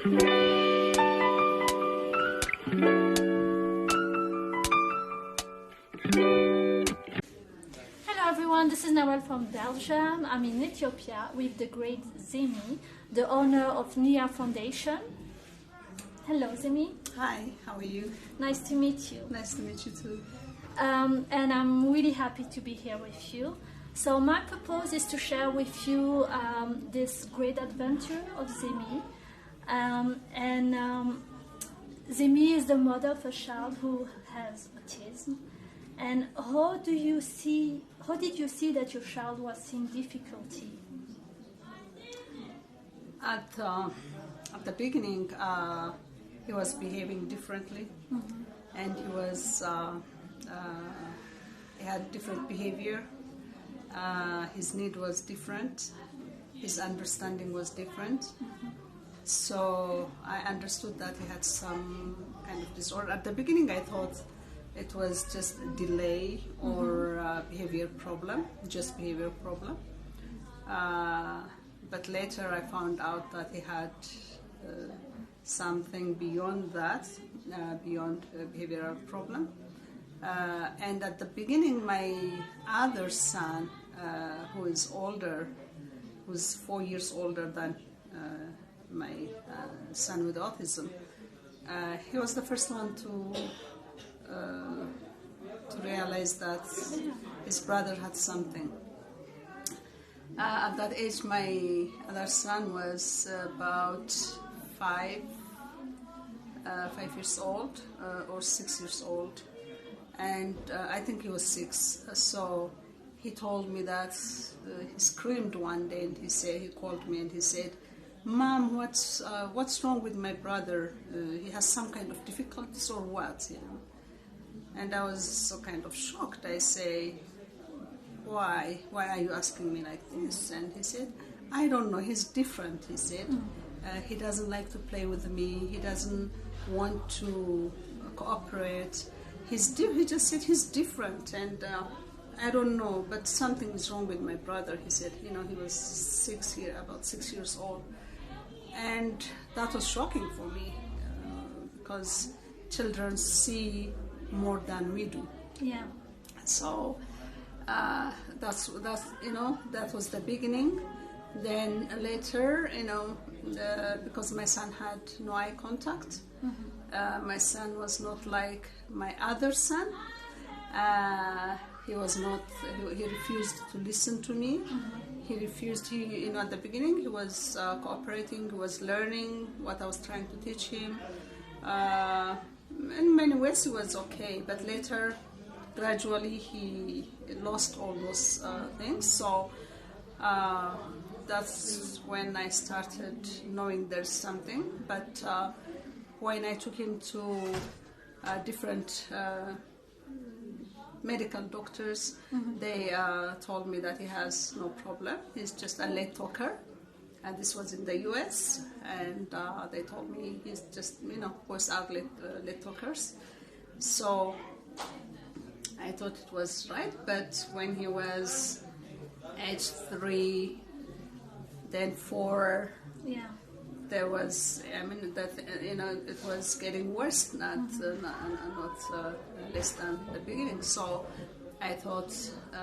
Hello everyone, this is Nawal from Belgium. I'm in Ethiopia with the great Zemi, the owner of NIA Foundation. Hello Zemi. Hi, how are you? Nice to meet you. Nice to meet you too. And I'm really happy to be here with you. So my purpose is to share with you this great adventure of Zemi. Zemi is the mother of a child who has autism. And how did you see that your child was seeing difficulty? At the beginning, he was behaving differently, and he had different behavior. His need was different. His understanding was different. So I understood that he had some kind of disorder. At the beginning, I thought it was just a delay or behavior problem, just behavior problem. But later I found out that he had something beyond that, beyond behavioral problem. And at the beginning, my other son, who is older, who's 4 years older than my son with autism, he was the first one to realize that his brother had something. At that age, my other son was about 5 years old or 6 years old, and I think he was 6. So he told me that he screamed one day, and he called me and he said, "Mom, what's wrong with my brother? He has some kind of difficulties or what?" You know. And I was so kind of shocked. I say, why are you asking me like this? And he said, "I don't know, he's different," he said. He doesn't like to play with me, he doesn't want to cooperate. He just said he's different, and I don't know, but something is wrong with my brother, he said. You know, he was about 6 years old. And that was shocking for me, because children see more than we do. Yeah. So that was the beginning. Then later, because my son had no eye contact, my son was not like my other son. He refused to listen to me. He refused. At the beginning, he was cooperating. He was learning what I was trying to teach him. In many ways, he was okay. But later, gradually, he lost all those things. So that's when I started knowing there's something. But when I took him to different medical doctors, they told me that he has no problem. He's just a late talker, and this was in the US. And they told me he's just, boys are late talkers. So I thought it was right. But when he was age 3, then 4, Yeah. there was, it was getting worse, not less than the beginning. So I thought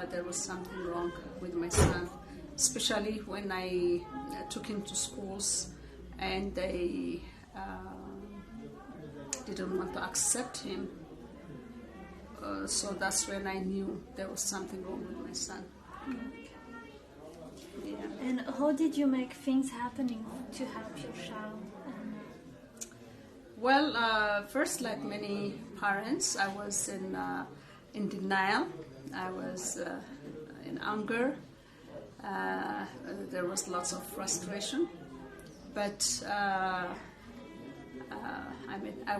there was something wrong with my son, especially when I took him to schools and they didn't want to accept him. So that's when I knew there was something wrong with my son. Yeah. And how did you make things happening to help your child? Well, first, like many parents, I was in denial. I was in anger. There was lots of frustration. But I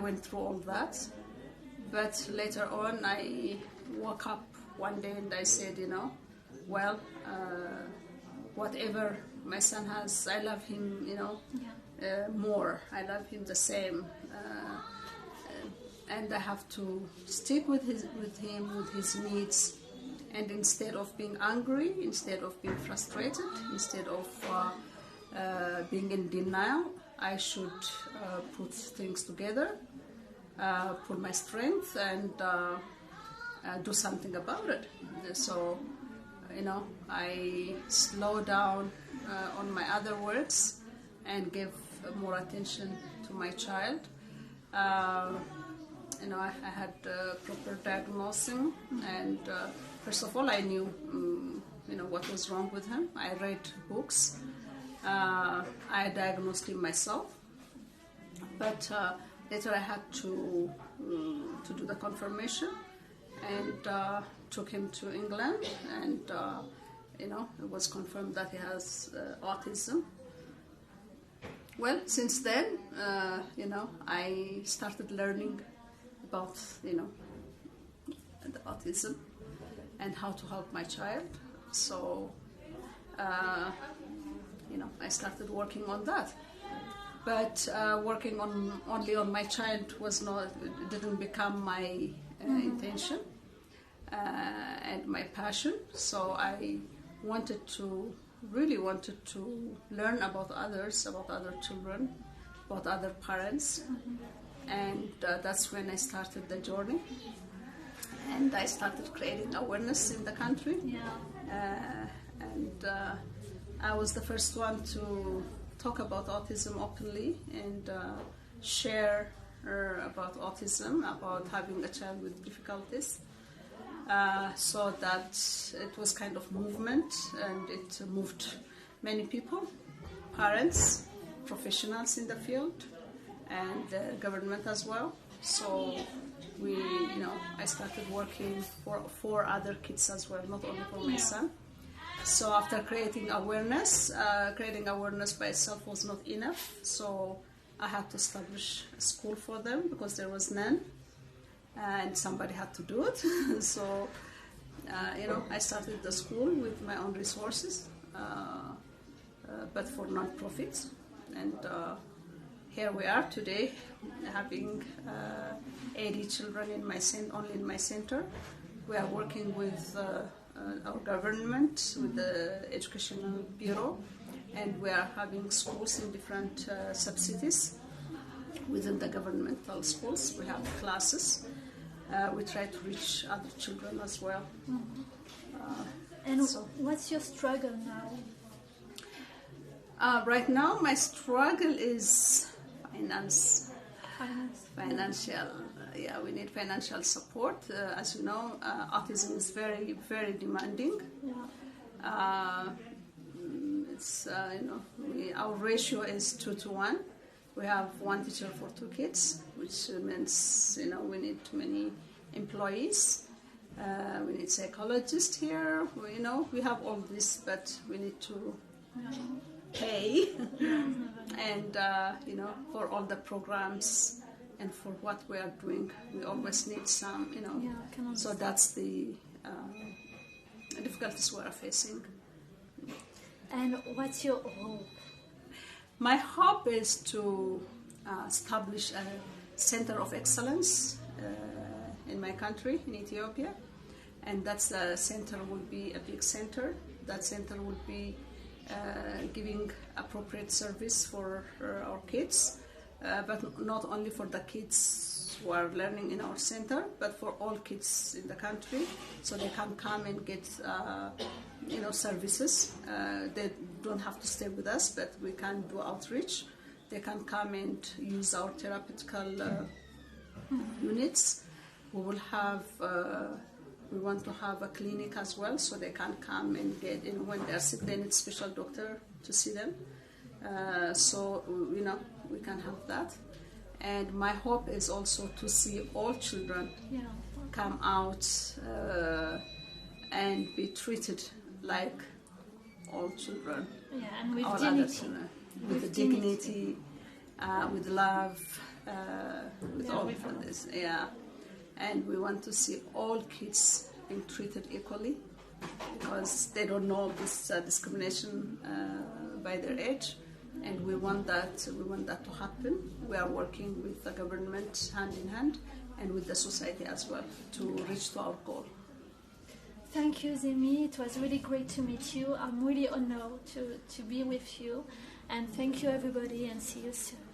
went through all that. But later on, I woke up one day and I said, whatever my son has, I love him, more. I love him the same. And I have to stick with him, with his needs. And instead of being angry, instead of being frustrated, instead of being in denial, I should put things together, put my strength, and do something about it. So, I slow down on my other works and give more attention to my child. I had proper diagnosing, and first of all, I knew, what was wrong with him. I read books. I diagnosed him myself, but later I had to do the confirmation, and took him to England, and it was confirmed that he has autism. Well, since then, I started learning about, the autism and how to help my child. So, I started working on that. But working only on my child didn't become my intention and my passion. So I really wanted to learn about others, about other children, about other parents. And that's when I started the journey. And I started creating awareness in the country. And I was the first one to talk about autism openly and share about autism, about having a child with difficulties. So that it was kind of movement, and it moved many people, parents, professionals in the field, and the government as well. So I started working for 4 other kids as well, not only for my son. So after creating awareness by itself was not enough. So I had to establish a school for them because there was none, and somebody had to do it. So I started the school with my own resources, but for non-profit, and here we are today, having 80 children only in my center. We are working with our government, with the Educational Bureau, and we are having schools in different sub-cities within the governmental schools. We have classes. We try to reach other children as well. What's your struggle now? Right now, my struggle is financial. We need financial support. As you know, autism is very, very demanding. Our ratio is 2-to-1. We have 1 teacher for 2 kids, which means we need many employees. We need psychologists here. We have all this, but we need to pay. And for all the programs and for what we are doing, we always need some. So that's the difficulties we are facing. And what's your hope? My hope is to establish a center of excellence in my country, in Ethiopia, and that center will be a big center. That center will be giving appropriate service for our kids, but not only for the kids who are learning in our center, but for all kids in the country, so they can come and get services. They don't have to stay with us, but we can do outreach. They can come and use our therapeutical units. We will have. We want to have a clinic as well, so they can come and get. When they are sick, they need special doctor to see them. So we can have that. And my hope is also to see all children come out and be treated like all children. And with all dignity. With dignity, with love, with all of this. And we want to see all kids being treated equally, because they don't know this discrimination by their age, and we want that to happen. We are working with the government hand in hand and with the society as well to reach to our goal. Thank you, Zemi. It was really great to meet you. I'm really honored to be with you. And thank you everybody, and see you soon.